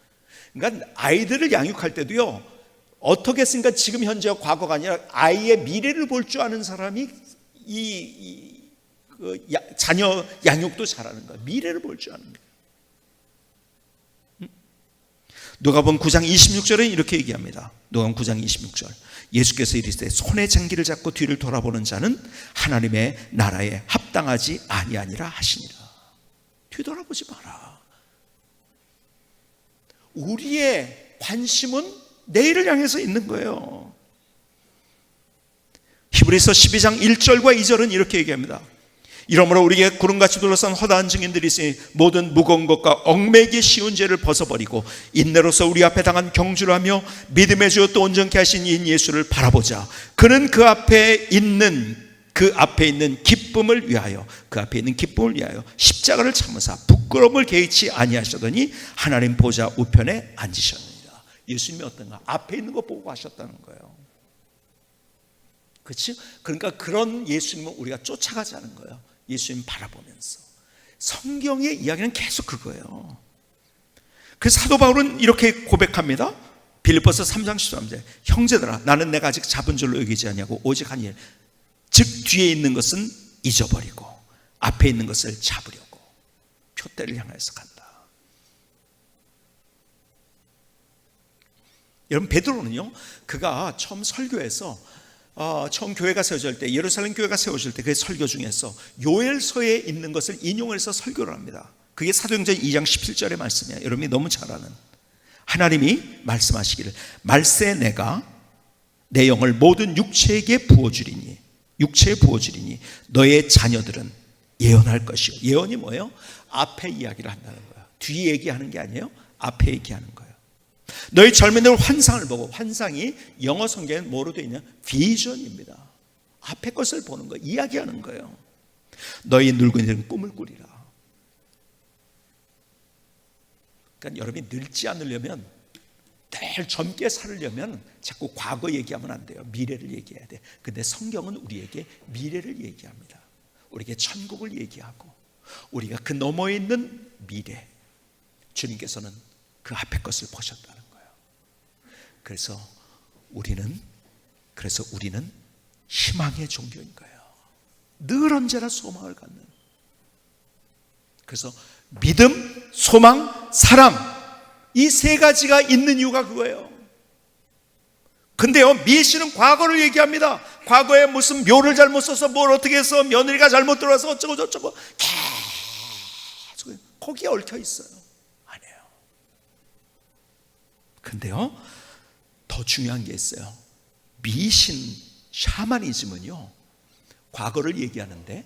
그러니까 아이들을 양육할 때도요, 어떻게 했으니까 지금 현재와 과거가 아니라 아이의 미래를 볼 줄 아는 사람이 자녀 양육도 잘하는 거예요. 미래를 볼 줄 아는 거예요. 누가복음 9장 26절에 이렇게 얘기합니다. 누가복음 9장 26절, 예수께서 이르시되 손에 장기를 잡고 뒤를 돌아보는 자는 하나님의 나라에 합당하지 아니하니라 하시니라. 뒤돌아보지 마라. 우리의 관심은 내일을 향해서 있는 거예요. 히브리서 12장 1절과 2절은 이렇게 얘기합니다. 이러므로 우리에게 구름같이 둘러싼 허다한 증인들이 있으니 모든 무거운 것과 얽매이기 쉬운 죄를 벗어버리고 인내로서 우리 앞에 당한 경주를 하며 믿음의 주요 또 온전케 하신 이 예수를 바라보자. 그는 그 앞에 있는 기쁨을 위하여 십자가를 참으사 부끄러움을 개의치 아니하시더니 하나님 보좌 우편에 앉으셨느니라. 예수님이 어떤가? 앞에 있는 거 보고 하셨다는 거예요. 그렇지? 그러니까 그런 예수님은 우리가 쫓아가자는 거예요. 예수님 바라보면서. 성경의 이야기는 계속 그거예요. 그래서 사도 바울은 이렇게 고백합니다. 빌립보서 3장 13절, 형제들아, 나는 내가 아직 잡은 줄로 여기지 아니하고 오직 한 일, 즉 뒤에 있는 것은 잊어버리고 앞에 있는 것을 잡으려고 표대를 향해서 간다. 여러분, 베드로는요, 그가 처음 설교에서 처음 교회가 세워질 때, 예루살렘 교회가 세워질 때 그 설교 중에서 요엘서에 있는 것을 인용해서 설교를 합니다. 그게 사도행전 2장 17절의 말씀이에요. 여러분이 너무 잘 아는, 하나님이 말씀하시기를 말세 내가 내 영을 모든 육체에 부어주리니 너의 자녀들은 예언할 것이요. 예언이 뭐예요? 앞에 이야기를 한다는 거예요. 뒤에 얘기하는 게 아니에요. 앞에 얘기하는 거예요. 너희 젊은이들 환상을 보고, 환상이 영어 성경에는 뭐로 되어 있냐? 비전입니다. 앞에 것을 보는 거예요. 이야기하는 거예요. 너희 늙은이들은 꿈을 꾸리라. 그러니까 여러분이 늙지 않으려면, 늘 젊게 살려면 자꾸 과거 얘기하면 안 돼요. 미래를 얘기해야 돼. 근데 성경은 우리에게 미래를 얘기합니다. 우리에게 천국을 얘기하고, 우리가 그 너머에 있는 미래, 주님께서는 그 앞에 것을 보셨다는 거예요. 그래서 우리는 희망의 종교인 거예요. 늘 언제나 소망을 갖는. 그래서 믿음, 소망, 사랑, 이 세 가지가 있는 이유가 그거예요. 근데요, 미시는 과거를 얘기합니다. 과거에 무슨 묘를 잘못 써서 뭘 어떻게 해서 며느리가 잘못 들어와서 어쩌고 저쩌고 계속 거기에 얽혀 있어요. 아니에요. 근데요, 더 중요한 게 있어요. 미신, 샤머니즘은요, 과거를 얘기하는데,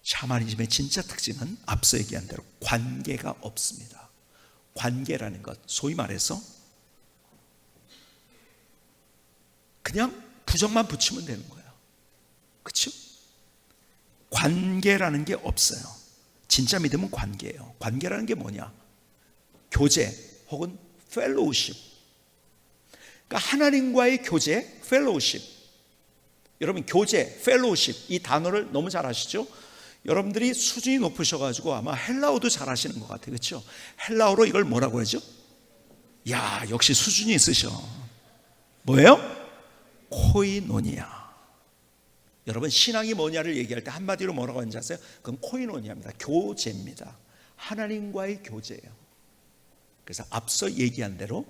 샤머니즘의 진짜 특징은 앞서 얘기한 대로 관계가 없습니다. 관계라는 것, 소위 말해서 그냥 부정만 붙이면 되는 거예요. 그렇죠? 관계라는 게 없어요. 진짜 믿음은 관계예요. 관계라는 게 뭐냐? 교제 혹은 펠로우십. 그러니까 하나님과의 교제, 펠로우십. 여러분, 교제, 펠로우십, 이 단어를 너무 잘 아시죠? 여러분들이 수준이 높으셔가지고 아마 헬라어도 잘 하시는 것 같아요. 그렇죠? 헬라어로 이걸 뭐라고 하죠? 야, 역시 수준이 있으셔. 뭐예요? 코이노니아. 여러분, 신앙이 뭐냐를 얘기할 때 한마디로 뭐라고 하는지 아세요? 그건 코이노니아입니다. 교제입니다. 하나님과의 교제예요. 그래서 앞서 얘기한 대로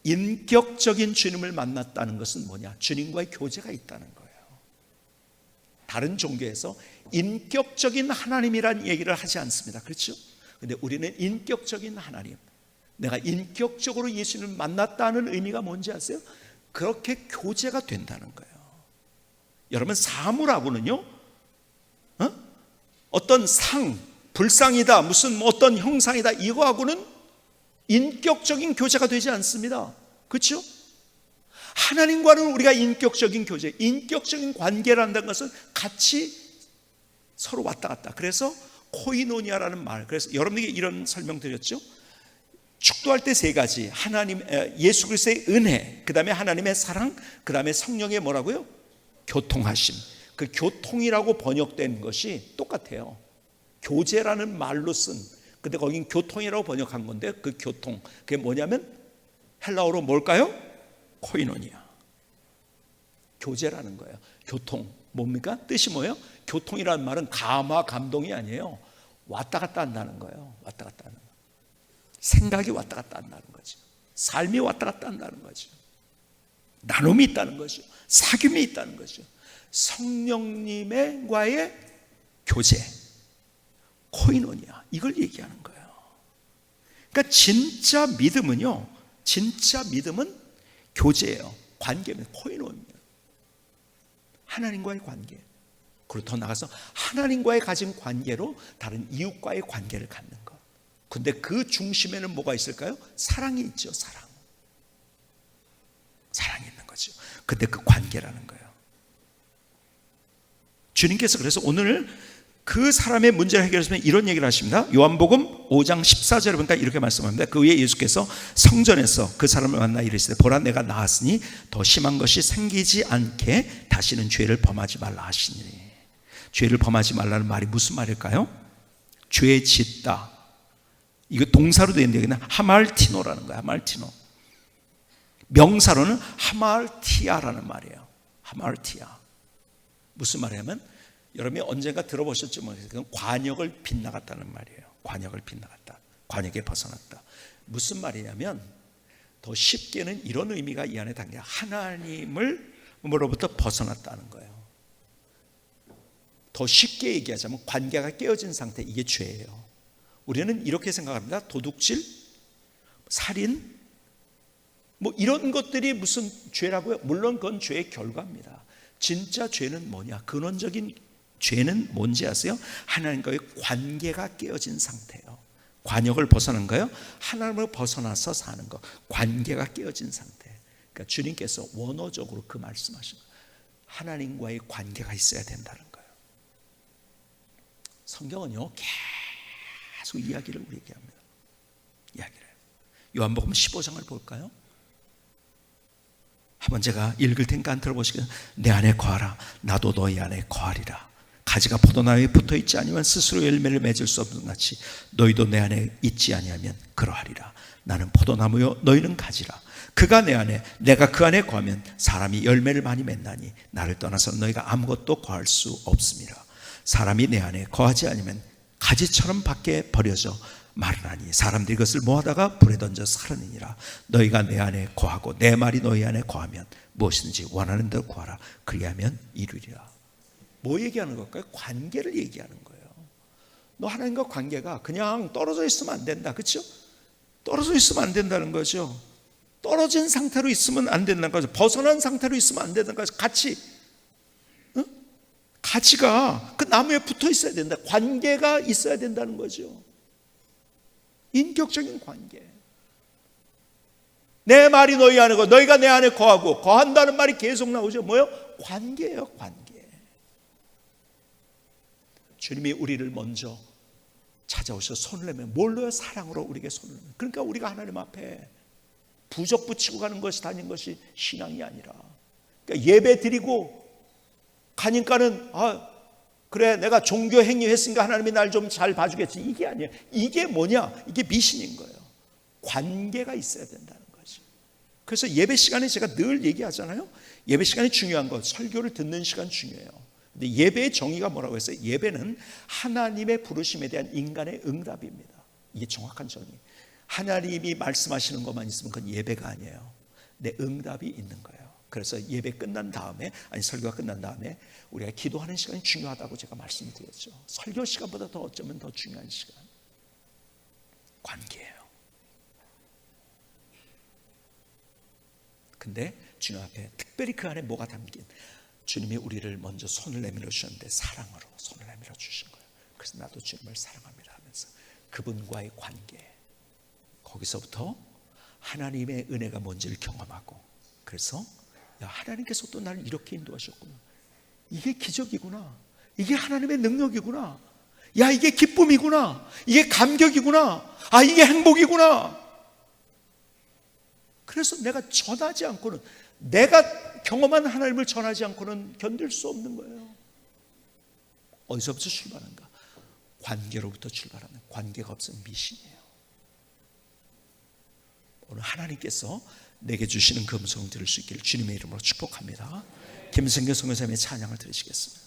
인격적인 주님을 만났다는 것은 뭐냐? 주님과의 교제가 있다는 거예요. 다른 종교에서 인격적인 하나님이란 얘기를 하지 않습니다. 그렇죠? 근데 우리는 인격적인 하나님, 내가 인격적으로 예수님을 만났다는 의미가 뭔지 아세요? 그렇게 교제가 된다는 거예요. 여러분, 사물하고는요, 어떤 상, 불상이다, 무슨 어떤 형상이다, 이거하고는 인격적인 교제가 되지 않습니다. 그렇죠? 하나님과는 우리가 인격적인 교제, 인격적인 관계를 한다는 것은 같이 서로 왔다 갔다. 그래서 코이노니아라는 말, 그래서 여러분에게 이런 설명 드렸죠. 축도할 때 세 가지, 하나님, 예수 그리스도의 은혜, 그 다음에 하나님의 사랑, 그 다음에 성령의 뭐라고요? 교통하심. 그 교통이라고 번역된 것이 똑같아요. 교제라는 말로 쓴, 근데 거긴 교통이라고 번역한 건데, 그 교통, 그게 뭐냐면 헬라어로 뭘까요? 코이노니아. 교제라는 거예요. 교통, 뭡니까? 뜻이 뭐예요? 교통이라는 말은 감화, 감동이 아니에요. 왔다 갔다 한다는 거예요. 왔다 갔다 하는 거. 생각이 왔다 갔다 한다는 거죠. 삶이 왔다 갔다 한다는 거죠. 나눔이 있다는 거죠. 사귐이 있다는 거죠. 성령님과의 교제, 코이노니아, 이걸 얘기하는 거예요. 그러니까 진짜 믿음은요, 진짜 믿음은 교제예요. 관계입니다. 코이노니아. 하나님과의 관계. 그리고 더 나가서 하나님과의 가진 관계로 다른 이웃과의 관계를 갖는 것. 근데 그 중심에는 뭐가 있을까요? 사랑이 있죠. 사랑이 있는 거죠. 근데 그 관계라는 거예요. 주님께서 그래서 오늘 그 사람의 문제를 해결했으면 이런 얘기를 하십니다. 요한복음 5장 14절에 보니까 이렇게 말씀합니다. 그 후에 예수께서 성전에서 그 사람을 만나 이르시되 보라, 내가 나았으니 더 심한 것이 생기지 않게 다시는 죄를 범하지 말라 하시니. 죄를 범하지 말라는 말이 무슨 말일까요? 죄 짓다. 이거 동사로 된 얘기는 하말티노라는 거예요. 하말티노. 명사로는 하말티아라는 말이에요. 하말티아. 무슨 말이냐면, 여러분이 언젠가 들어보셨죠? 그건 관역을 빗나갔다는 말이에요. 관역을 빗나갔다. 관역에 벗어났다. 무슨 말이냐면, 더 쉽게는 이런 의미가 이 안에 담겨. 하나님으로부터 벗어났다는 거예요. 더 쉽게 얘기하자면 관계가 깨어진 상태, 이게 죄예요. 우리는 이렇게 생각합니다. 도둑질, 살인, 뭐 이런 것들이 무슨 죄라고요? 물론 그건 죄의 결과입니다. 진짜 죄는 뭐냐? 근원적인 죄는 뭔지 아세요? 하나님과의 관계가 깨어진 상태예요. 관역을 벗어난 거예요. 하나님을 벗어나서 사는 거, 관계가 깨어진 상태. 그러니까 주님께서 원어적으로 그 말씀하신 거예요. 하나님과의 관계가 있어야 된다는 거예요. 성경은요 계속 이야기를 우리에게 합니다. 이야기를 해요. 요한복음 15장을 볼까요? 한번 제가 읽을 테니까 안 들어보시겠어요? 내 안에 거하라, 나도 너희 안에 거하리라. 가지가 포도나무에 붙어있지 아니면 스스로 열매를 맺을 수 없는 같이 너희도 내 안에 있지 아니하면 그러하리라. 나는 포도나무요 너희는 가지라. 그가 내 안에 내가 그 안에 거하면 사람이 열매를 많이 맺나니 나를 떠나서 너희가 아무것도 거할 수 없음이라. 사람이 내 안에 거하지 않으면 가지처럼 밖에 버려져 마르나니 사람들이 그것을 모아다가 불에 던져 사르느니라. 너희가 내 안에 거하고 내 말이 너희 안에 거하면 무엇이든지 원하는 대로 구하라. 그리하면 이루리라. 뭐 얘기하는 걸까요? 관계를 얘기하는 거예요. 너 하나님과 관계가 그냥 떨어져 있으면 안 된다. 그렇죠? 떨어져 있으면 안 된다는 거죠. 떨어진 상태로 있으면 안 된다는 거죠. 벗어난 상태로 있으면 안 된다는 거죠. 같이 가지가 그 나무에 붙어 있어야 된다. 관계가 있어야 된다는 거죠. 인격적인 관계. 내 말이 너희 안에 거하고 너희가 내 안에 거하고, 거한다는 말이 계속 나오죠. 뭐요? 관계예요. 관계. 주님이 우리를 먼저 찾아오셔서 손을 내면 뭘로요? 사랑으로 우리에게 손을 내면. 그러니까 우리가 하나님 앞에 부적 붙이고 가는 것이 다닌 것이 신앙이 아니라, 그러니까 예배 드리고 가니까는 그래 내가 종교 행위 했으니까 하나님이 날 좀 잘 봐주겠지, 이게 아니에요. 이게 뭐냐? 이게 미신인 거예요. 관계가 있어야 된다는 거죠. 그래서 예배 시간에 제가 늘 얘기하잖아요. 예배 시간이 중요한 것, 설교를 듣는 시간 중요해요. 근데 예배의 정의가 뭐라고 했어요? 예배는 하나님의 부르심에 대한 인간의 응답입니다. 이게 정확한 정의. 하나님이 말씀하시는 것만 있으면 그건 예배가 아니에요. 내 응답이 있는 거예요. 그래서 예배 끝난 다음에, 설교가 끝난 다음에 우리가 기도하는 시간이 중요하다고 제가 말씀드렸죠. 설교 시간보다 더 어쩌면 더 중요한 시간, 관계예요. 근데 주님 앞에 특별히 그 안에 뭐가 담긴, 주님이 우리를 먼저 손을 내밀어 주셨는데 사랑으로 손을 내밀어 주신 거예요. 그래서 나도 주님을 사랑합니다 하면서 그분과의 관계, 거기서부터 하나님의 은혜가 뭔지를 경험하고, 그래서 야, 하나님께서 또 나를 이렇게 인도하셨구나, 이게 기적이구나, 이게 하나님의 능력이구나, 야 이게 기쁨이구나, 이게 감격이구나, 이게 행복이구나. 그래서 내가 전하지 않고는, 내가 경험한 하나님을 전하지 않고는 견딜 수 없는 거예요. 어디서부터 출발한가? 관계로부터 출발하는, 관계가 없으면 미신이에요. 오늘 하나님께서 내게 주시는 그 음성 들을 수 있기를 주님의 이름으로 축복합니다. 김성교 선교사님의 찬양을 들으시겠습니다.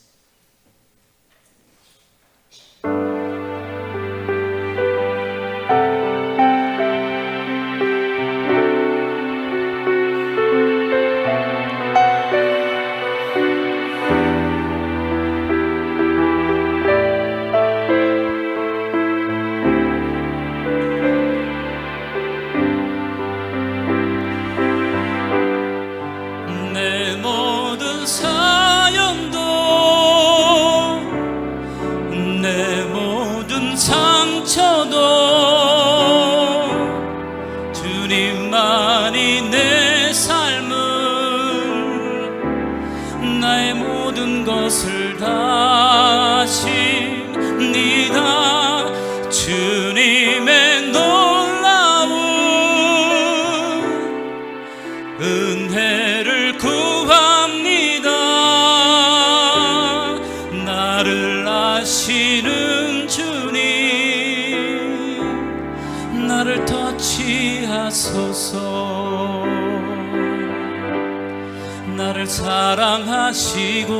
나를 사랑하시고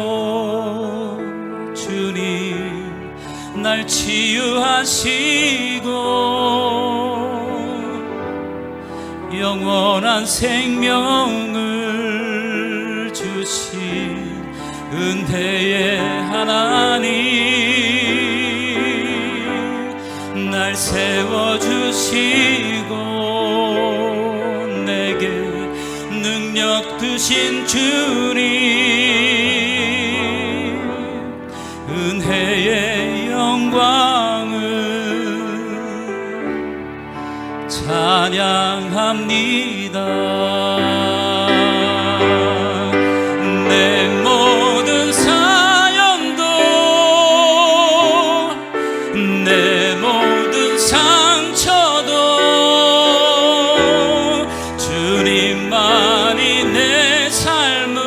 주님 날 치유하시고 영원한 생명을 주신 은혜의 하나님, 날 세워주시고 능력 주신 주님, 은혜의 영광을 찬양합니다. 내 모든 사연도 내 모든 상처도 주님만이 내 삶을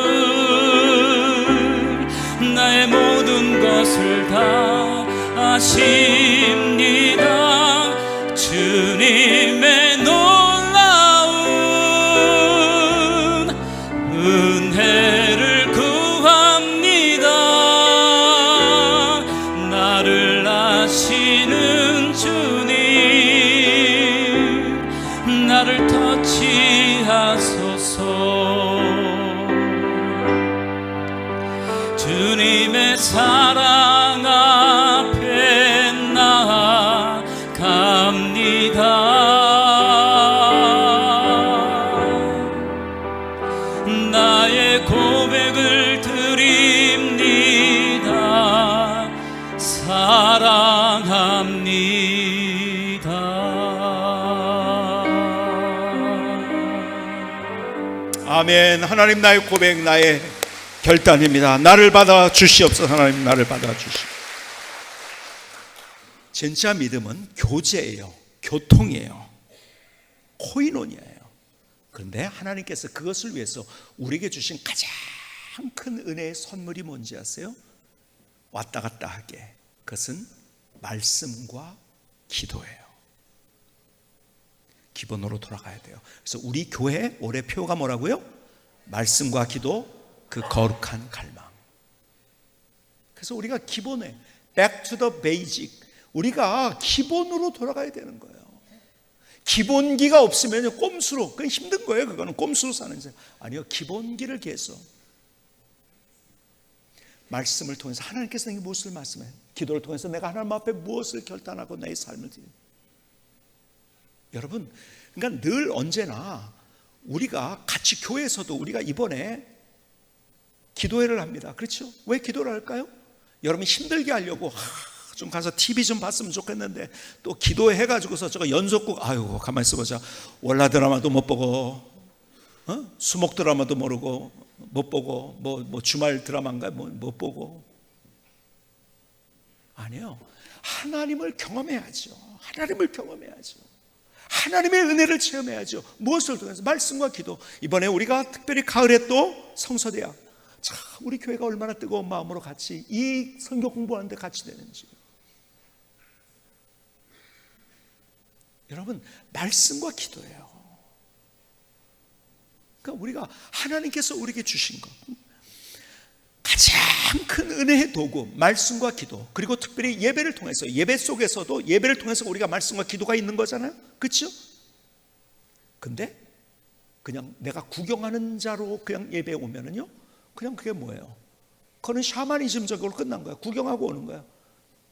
나의 모든 것을 다 아십니다. 주님의 놀라운 은혜를 구합니다. 나를 아시는 주님, 나를 터치하소서. 주님의 사랑 앞에 나아갑니다. 나의 고백을 드립니다. 사랑합니다. 아멘. 하나님, 나의 고백, 나의 결단입니다. 나를 받아 주시옵소서. 하나님, 나를 받아 주시옵소서. 진짜 믿음은 교제예요. 교통이에요. 코이노니아예요. 그런데 하나님께서 그것을 위해서 우리에게 주신 가장 큰 은혜의 선물이 뭔지 아세요? 왔다 갔다 하게. 그것은 말씀과 기도예요. 기본으로 돌아가야 돼요. 그래서 우리 교회 올해 표가 뭐라고요? 말씀과 기도, 그 거룩한 갈망. 그래서 우리가 기본에 back to the basic, 우리가 기본으로 돌아가야 되는 거예요. 기본기가 없으면 꼼수로, 그건 힘든 거예요. 그거는 꼼수로 사는 세. 아니요, 기본기를 계속 말씀을 통해서 하나님께서 내게 무엇을 말씀해요? 기도를 통해서 내가 하나님 앞에 무엇을 결단하고 나의 삶을 드려요. 여러분, 그러니까 늘 언제나 우리가 같이 교회에서도 우리가 이번에 기도회를 합니다. 그렇죠? 왜 기도를 할까요? 여러분 힘들게 하려고 좀 가서 TV 좀 봤으면 좋겠는데 또 기도회 해가지고서 저거 연속곡, 아유 가만히 있어보자, 월화 드라마도 못 보고 수목 드라마도 모르고 못 보고 뭐 주말 드라마인가 못 보고. 아니요, 하나님을 경험해야죠. 하나님을 경험해야죠. 하나님의 은혜를 체험해야죠. 무엇을 통해서? 말씀과 기도. 이번에 우리가 특별히 가을에 또 성서대학, 자, 우리 교회가 얼마나 뜨거운 마음으로 같이 이 성경 공부하는데 같이 되는지. 여러분, 말씀과 기도예요. 그러니까 우리가 하나님께서 우리에게 주신 것, 가장 큰 은혜의 도구, 말씀과 기도. 그리고 특별히 예배를 통해서, 예배 속에서도 예배를 통해서 우리가 말씀과 기도가 있는 거잖아요. 그렇죠? 근데 그냥 내가 구경하는 자로 그냥 예배에 오면은요, 그냥 그게 뭐예요? 그거는 샤머니즘적으로 끝난 거야. 구경하고 오는 거야.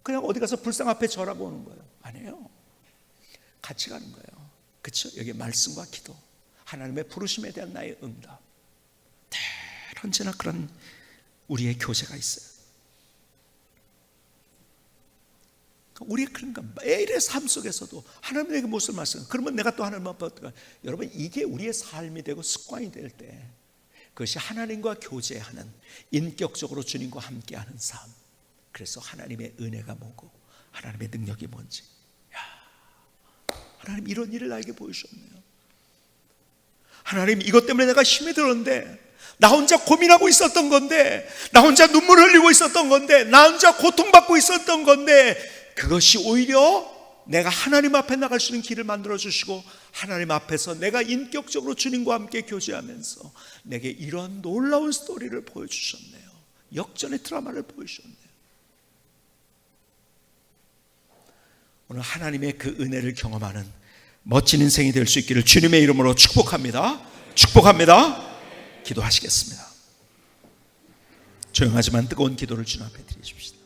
그냥 어디 가서 불상 앞에 절하고 오는 거예요. 아니에요. 같이 가는 거예요. 그렇죠? 여기 말씀과 기도, 하나님의 부르심에 대한 나의 응답, 늘 언제나 그런 우리의 교제가 있어요. 우리의 그런가 매일의 삶 속에서도 하나님에게 무엇을 말씀해요? 그러면 내가 또 하나님 앞에 어떨까? 여러분, 이게 우리의 삶이 되고 습관이 될 때, 그것이 하나님과 교제하는, 인격적으로 주님과 함께하는 삶. 그래서 하나님의 은혜가 뭐고 하나님의 능력이 뭔지, 야, 하나님 이런 일을 나에게 보여주셨네요. 하나님, 이것 때문에 내가 힘이 들었는데, 나 혼자 고민하고 있었던 건데, 나 혼자 눈물 흘리고 있었던 건데, 나 혼자 고통받고 있었던 건데, 그것이 오히려 내가 하나님 앞에 나갈 수 있는 길을 만들어 주시고, 하나님 앞에서 내가 인격적으로 주님과 함께 교제하면서 내게 이런 놀라운 스토리를 보여주셨네요. 역전의 드라마를 보여주셨네요. 오늘 하나님의 그 은혜를 경험하는 멋진 인생이 될 수 있기를 주님의 이름으로 축복합니다. 축복합니다. 기도하시겠습니다. 조용하지만 뜨거운 기도를 주님 앞에 드리십시다.